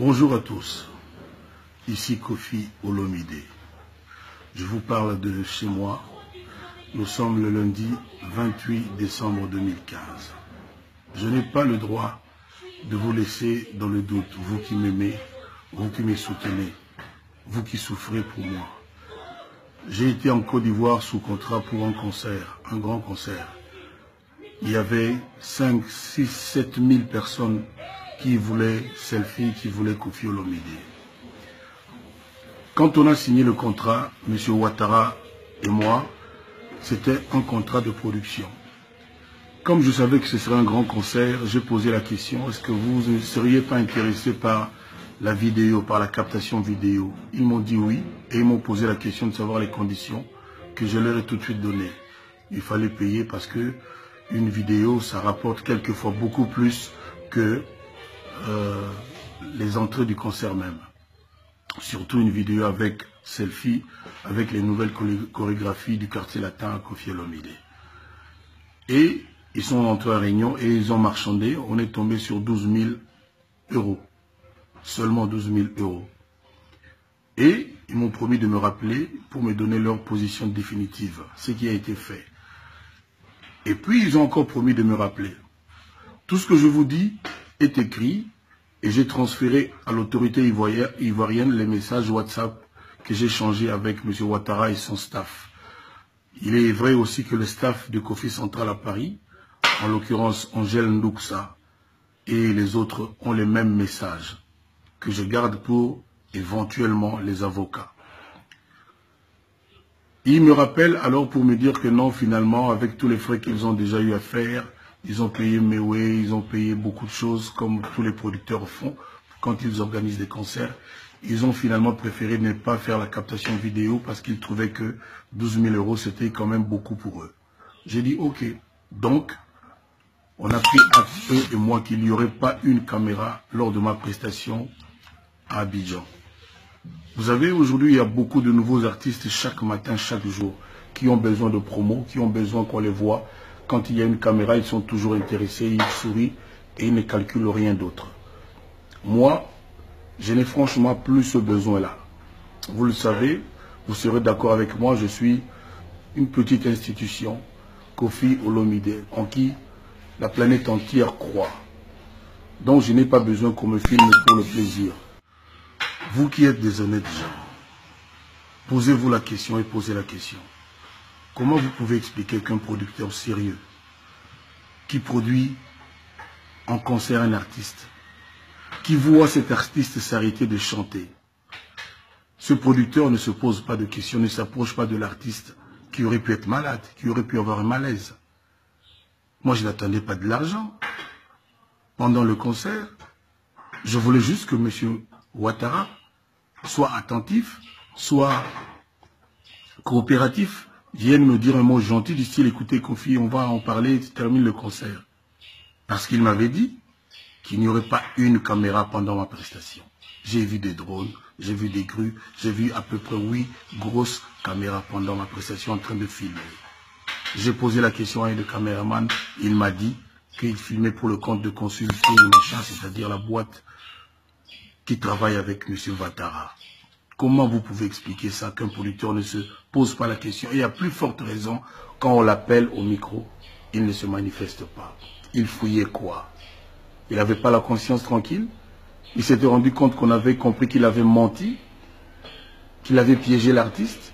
Bonjour à tous, ici Kofi Olomide. Je vous parle de chez moi. Nous sommes le lundi 28 décembre 2015. Je n'ai pas le droit de vous laisser dans le doute, vous qui m'aimez, vous qui me soutenez, vous qui souffrez pour moi. J'ai été en Côte d'Ivoire sous contrat pour un concert, un grand concert. Il y avait 5, 6, 7 000 personnes qui voulaient selfie, qui voulaient Kofi Olomide. Quand on a signé le contrat, M. Ouattara et moi, c'était un contrat de production. Comme je savais que ce serait un grand concert, j'ai posé la question, est-ce que vous ne seriez pas intéressé par la vidéo, par la captation vidéo? Ils m'ont dit oui, et ils m'ont posé la question de savoir les conditions que je leur ai tout de suite données. Il fallait payer parce que une vidéo, ça rapporte quelquefois beaucoup plus que les entrées du concert même. Surtout une vidéo avec selfie, avec les nouvelles chorégraphies du quartier latin à Kofi Olomide. Et ils sont entrés à Réunion et ils ont marchandé. On est tombé sur 12 000 euros. Seulement 12 000 euros. Et ils m'ont promis de me rappeler pour me donner leur position définitive, ce qui a été fait. Et puis ils ont encore promis de me rappeler. Tout ce que je vous dis est écrit et j'ai transféré à l'autorité ivoirienne les messages WhatsApp que j'ai échangés avec M. Ouattara et son staff. Il est vrai aussi que le staff de Kofi Central à Paris, en l'occurrence Angèle Ndouksa et les autres, ont les mêmes messages que je garde pour éventuellement les avocats. Ils me rappellent alors pour me dire que non, finalement, avec tous les frais qu'ils ont déjà eu à faire, ils ont payé Mewé, ils ont payé beaucoup de choses comme tous les producteurs font quand ils organisent des concerts. Ils ont finalement préféré ne pas faire la captation vidéo parce qu'ils trouvaient que 12 000 euros c'était quand même beaucoup pour eux. J'ai dit ok. Donc, on a pris acte, eux et moi, qu'il n'y aurait pas une caméra lors de ma prestation à Abidjan. Vous savez, aujourd'hui, il y a beaucoup de nouveaux artistes chaque matin, chaque jour, qui ont besoin de promo, qui ont besoin qu'on les voit. Quand il y a une caméra, ils sont toujours intéressés, ils sourient et ils ne calculent rien d'autre. Moi, je n'ai franchement plus ce besoin-là. Vous le savez, vous serez d'accord avec moi, je suis une petite institution, Kofi Olomide, en qui la planète entière croit. Donc je n'ai pas besoin qu'on me filme pour le plaisir. Vous qui êtes des honnêtes gens, posez-vous la question et posez la question. Comment vous pouvez expliquer qu'un producteur sérieux, qui produit en concert un artiste, qui voit cet artiste s'arrêter de chanter, ce producteur ne se pose pas de questions, ne s'approche pas de l'artiste qui aurait pu être malade, qui aurait pu avoir un malaise. Moi, je n'attendais pas de l'argent pendant le concert. Je voulais juste que M. Ouattara soit attentif, soit coopératif, vienne me dire un mot gentil du style, écoutez Kofi, on va en parler, termine le concert. Parce qu'il m'avait dit qu'il n'y aurait pas une caméra pendant ma prestation. J'ai vu des drones, j'ai vu des grues, j'ai vu à peu près 8 grosses caméras pendant ma prestation en train de filmer. J'ai posé la question à un des caméramans, il m'a dit qu'il filmait pour le compte de consulting, machin, c'est-à-dire la boîte qui travaille avec M. Ouattara. Comment vous pouvez expliquer ça, qu'un producteur ne se pose pas la question? Et à plus forte raison, quand on l'appelle au micro, il ne se manifeste pas. Il fouillait quoi? Il n'avait pas la conscience tranquille? Il s'était rendu compte qu'on avait compris qu'il avait menti, qu'il avait piégé l'artiste?